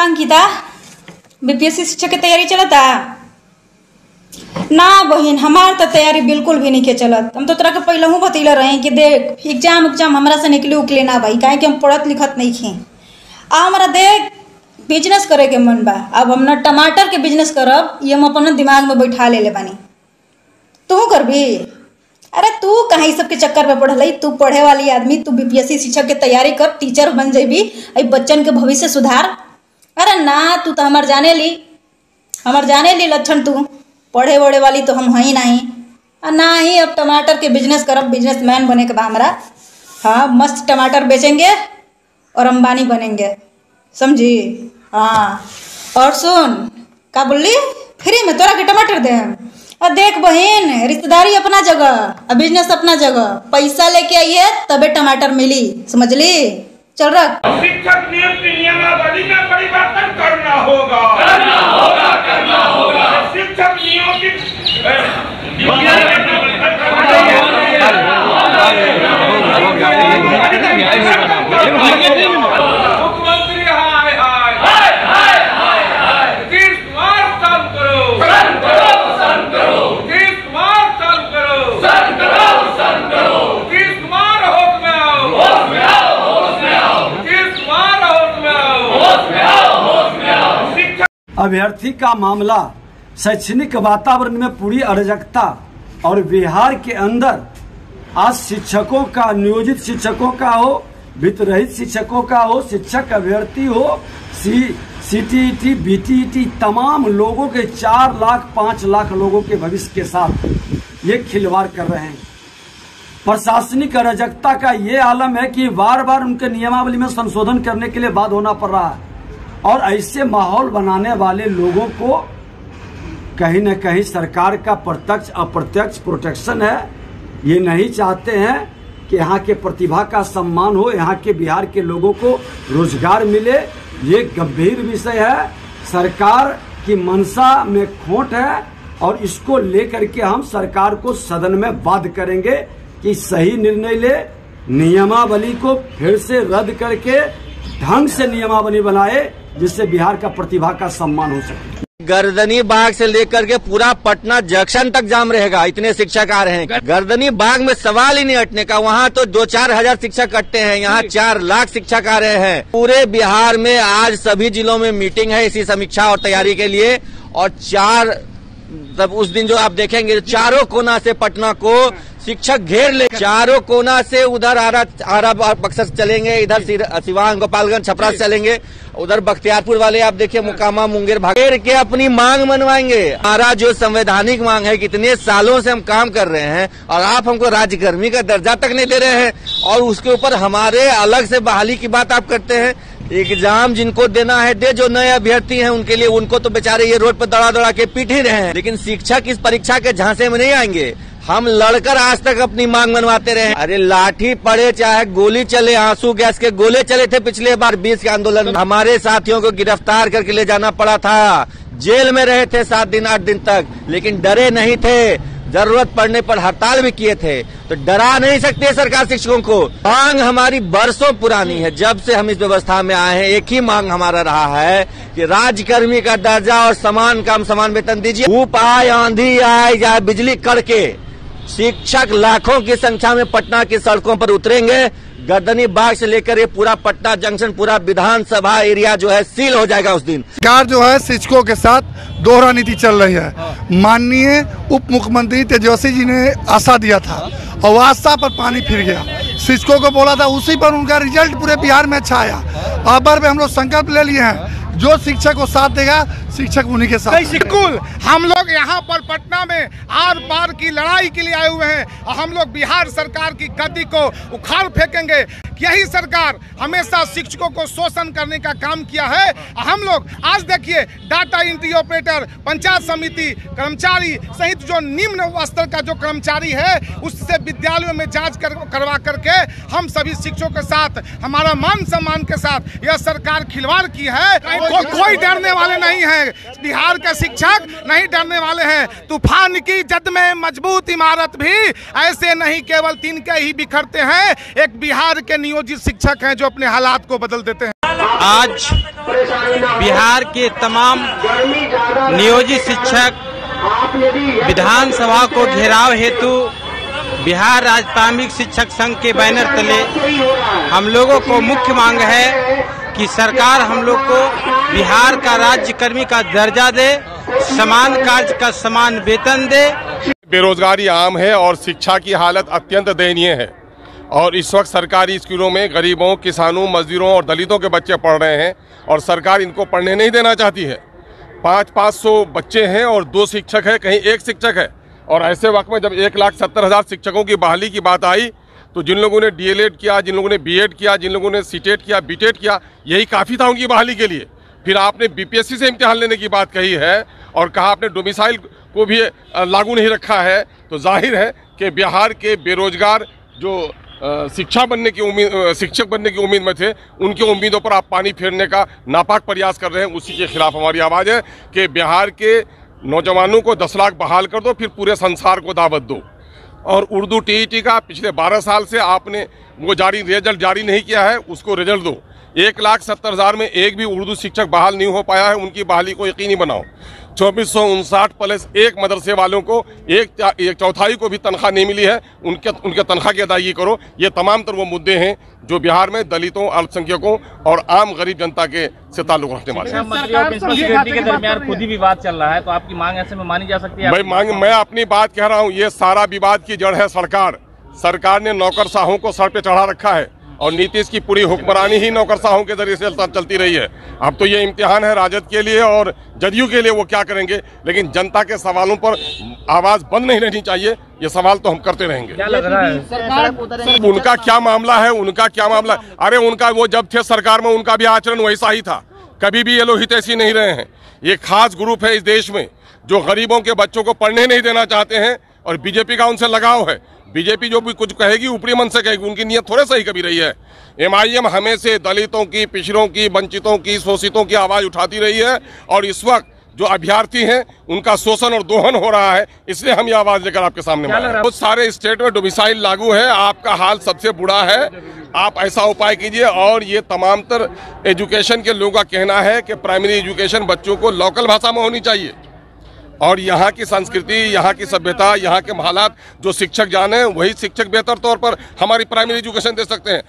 का अंकिता बीपीएससी शिक्षक की तैयारी चलता ना बहन? हमार तो तैयारी बिल्कुल भी नहीं के चलत। हम तो तोरा के पहले हूँ बतैले रहे कि देख एग्जाम हमरा से निकले उकले ना भाई, काहे कि हम पढ़त लिखत नहीं खे। आ हमारा देख बिजनेस करे के मन बा। अब हम ना टमाटर के बिजनेस करब, ये हम अपन दिमाग में बैठा ले बानी। तू करबी? अरे तू कहाँ ई सबके चक्कर में पढ़ल? तू पढ़े वाली आदमी, तू बीपीएससी शिक्षक की तैयारी कर, टीचर बन जेबी, आई बच्चन के भविष्य सुधार। अरे ना, तू तो हमार जाने ली लक्षण। तू पढ़े वढ़े वाली तो हम हैं ही नहीं। ना ही अब टमाटर के बिजनेस करब, बिजनेसमैन बने के बा हमरा। हाँ, मस्त टमाटर बेचेंगे और अंबानी बनेंगे, समझी? हाँ, और सुन का बोली, फ्री में तोरा के टमाटर दे। और देख बहन, रिश्तेदारी अपना जगह और बिजनेस अपना जगह। पैसा लेके आइए तबे टमाटर मिली, समझ ली? चल रख। शिक्षक नियमावली में परिवर्तन करना होगा। शिक्षक नियमों की मुख्यमंत्री अभ्यर्थी का मामला, शैक्षणिक वातावरण में पूरी अराजकता और बिहार के अंदर आज शिक्षकों का, नियोजित शिक्षकों का हो, वित्त रहित शिक्षकों का हो, शिक्षक अभ्यर्थी हो, सीटीईटी, बीटीईटी, तमाम लोगों के 4 लाख 5 लाख लोगों के भविष्य के साथ ये खिलवाड़ कर रहे हैं। प्रशासनिक अराजकता का ये आलम है कि बार बार उनके नियमावली में संशोधन करने के लिए बाध्य होना पड़ रहा है। और ऐसे माहौल बनाने वाले लोगों को कहीं न कहीं सरकार का प्रत्यक्ष अप्रत्यक्ष प्रोटेक्शन है। ये नहीं चाहते हैं कि यहाँ के प्रतिभा का सम्मान हो, यहाँ के बिहार के लोगों को रोजगार मिले। ये गंभीर विषय है, सरकार की मंशा में खोट है और इसको लेकर के हम सरकार को सदन में बाध्य करेंगे कि सही निर्णय ले, नियमावली को फिर से रद्द करके ढंग से नियमावली बनाए जिससे बिहार का प्रतिभा का सम्मान हो सके। गर्दनी बाग से लेकर के पूरा पटना जंक्शन तक जाम रहेगा, इतने शिक्षक आ रहे हैं। गर्दनी बाग में सवाल ही नहीं हटने का, वहाँ तो 2-4 हजार शिक्षक हटते हैं, यहाँ 4 लाख शिक्षक आ रहे हैं। पूरे बिहार में आज सभी जिलों में मीटिंग है इसी समीक्षा और तैयारी के लिए। और तब उस दिन जो आप देखेंगे, चारों कोना से पटना को शिक्षक घेर ले, चारों कोना से उधर आरा बक्सर चलेंगे, इधर सिवान, गोपालगंज, छपरा चलेंगे, उधर बख्तियारपुर वाले आप देखिए, मुकामा, मुंगेर, भागेर के अपनी मांग मनवाएंगे। हमारा जो संवैधानिक मांग है, कितने सालों से हम काम कर रहे हैं और आप हमको राज्यकर्मी का दर्जा तक नहीं दे रहे हैं और उसके ऊपर हमारे अलग से बहाली की बात आप करते हैं। एग्जाम जिनको देना है दे, जो नए अभ्यर्थी हैं उनके लिए, उनको तो बेचारे ये रोड पर दौड़ा के पीट ही रहे हैं। लेकिन शिक्षक इस परीक्षा के झांसे में नहीं आएंगे। हम लड़कर आज तक अपनी मांग मनवाते रहे। अरे लाठी पड़े चाहे गोली चले, आंसू गैस के गोले चले थे पिछले बार 20 के आंदोलन में, हमारे साथियों को गिरफ्तार करके ले जाना पड़ा था। जेल में रहे थे 7 दिन 8 दिन तक, लेकिन डरे नहीं थे। जरूरत पड़ने पर हड़ताल भी किए थे। तो डरा नहीं सकते सरकार शिक्षकों को। मांग हमारी बरसों पुरानी है, जब से हम इस व्यवस्था में आए हैं एक ही मांग हमारा रहा है कि राज्यकर्मी का दर्जा और समान काम समान वेतन दीजिए। धूप आए, आंधी आए या बिजली कड़के, शिक्षक लाखों की संख्या में पटना की सड़कों पर उतरेंगे। गर्दनी बाग से लेकर ये पूरा पटना जंक्शन, पूरा विधानसभा एरिया जो है सील हो जाएगा उस दिन। सरकार जो है शिक्षकों के साथ दोहरा नीति चल रही है। माननीय उप मुख्यमंत्री तेजस्वी जी ने आशा दिया था और आशा पर पानी फिर गया। शिक्षकों को बोला था, उसी पर उनका रिजल्ट पूरे बिहार में अच्छा आया। अब हम लोग संकल्प ले लिए हैं, जो शिक्षक को साथ देगा शिक्षक उन्हीं के साथ। बिल्कुल, हम लोग यहाँ पर पटना में आर पार की लड़ाई के लिए आए हुए हैं और हम लोग बिहार सरकार की गद्दी को उखाड़ फेंकेंगे। यही सरकार हमेशा शिक्षकों को शोषण करने का काम किया है। हम लोग आज देखिए, डाटा एंट्री ऑपरेटर, पंचायत समिति कर्मचारी सहित जो निम्न स्तर का जो कर्मचारी है, उससे विद्यालयों में जांच करवा करके हम सभी शिक्षकों के साथ, हमारा मान सम्मान के साथ यह सरकार खिलवाड़ की है। कोई डरने वाले नहीं है, बिहार के शिक्षक नहीं डरने वाले हैं। तूफान की जद में मजबूत इमारत भी ऐसे नहीं केवल तिनके ही बिखरते हैं। एक बिहार के नियोजित शिक्षक हैं जो अपने हालात को बदल देते हैं। आज बिहार के तमाम नियोजित शिक्षक विधानसभा को घेराव हेतु बिहार राज्य प्राथमिक शिक्षक संघ के बैनर तले हम लोगों को मुख्य मांग है कि सरकार हम लोग को बिहार का राज्य कर्मी का दर्जा दे, समान कार्य का समान वेतन दे। बेरोजगारी आम है और शिक्षा की हालत अत्यंत दयनीय है और इस वक्त सरकारी स्कूलों में गरीबों, किसानों, मजदूरों और दलितों के बच्चे पढ़ रहे हैं और सरकार इनको पढ़ने नहीं देना चाहती है। 500 बच्चे हैं और 2 शिक्षक है, कहीं 1 शिक्षक है। और ऐसे वक्त में जब 1,70,000 शिक्षकों की बहाली की बात आई तो जिन लोगों ने डीएलएड किया, जिन लोगों ने बीएड किया, जिन लोगों ने सीटेट किया, बीटेट किया, यही काफ़ी था उनकी बहाली के लिए। फिर आपने बीपीएससी से इम्तिहान लेने की बात कही है और कहा आपने डोमिसाइल को भी लागू नहीं रखा है, तो जाहिर है कि बिहार के बेरोजगार जो शिक्षक बनने की उम्मीद में थे, उनकी उम्मीदों पर आप पानी फेरने का नापाक प्रयास कर रहे हैं। उसी के खिलाफ हमारी आवाज़ है कि बिहार के नौजवानों को 10 लाख बहाल कर दो, फिर पूरे संसार को दावत दो। और उर्दू टीईटी का पिछले 12 साल से आपने वो रिजल्ट जारी नहीं किया है, उसको रिजल्ट दो। 1,70,000 में एक भी उर्दू शिक्षक बहाल नहीं हो पाया है, उनकी बहाली को यकीनी बनाओ। 2459 प्लस 1 मदरसे वालों को एक चौथाई को भी तनख्वाह नहीं मिली है, उनके तनख्वाह की अदायगी करो। ये तमाम तर वो मुद्दे हैं जो बिहार में दलितों, अल्पसंख्यकों और आम गरीब जनता के से ताल्लुक रखने वाले हैं। मंत्री और प्रिंसिपल सेक्रेटरी के दरमियान खुद ही विवाद चल रहा है, तो आपकी मांग ऐसे में मानी जा सकती है? मैं अपनी बात कह रहा हूँ, ये सारा विवाद की जड़ है सरकार ने नौकरशाहों को सर पे चढ़ा रखा है और नीतीश की पूरी हुक्मरानी ही नौकरशाहों के जरिए से चलती रही है। अब तो ये इम्तिहान है राजद के लिए और जदयू के लिए, वो क्या करेंगे, लेकिन जनता के सवालों पर आवाज बंद नहीं रहनी चाहिए। ये सवाल तो हम करते रहेंगे। क्या लग रहा है उनका क्या मामला है? अरे उनका वो जब थे सरकार में उनका भी आचरण वैसा ही था, कभी भी ये लोग हितैषी नहीं रहे हैं। ये खास ग्रुप है इस देश में जो गरीबों के बच्चों को पढ़ने नहीं देना चाहते हैं और बीजेपी का उनसे लगाव है। बीजेपी जो भी कुछ कहेगी ऊपरी मन से कहेगी, उनकी नीयत थोड़े सही कभी रही है। एमआईएम हमेशा दलितों की, पिछड़ों की, वंचितों की, शोषितों की आवाज उठाती रही है और इस वक्त जो अभ्यर्थी हैं उनका शोषण और दोहन हो रहा है, इसलिए हम ये आवाज लेकर आपके सामने आए हैं। बहुत सारे स्टेट में डोमिसाइल लागू है, आपका हाल सबसे बुरा है। आप ऐसा उपाय कीजिए। और ये तमाम तर एजुकेशन के लोगों का कहना है कि प्राइमरी एजुकेशन बच्चों को लोकल भाषा में होनी चाहिए और यहाँ की संस्कृति, यहाँ की सभ्यता, यहाँ के हालात जो शिक्षक जाने, वही शिक्षक बेहतर तौर पर हमारी प्राइमरी एजुकेशन दे सकते हैं।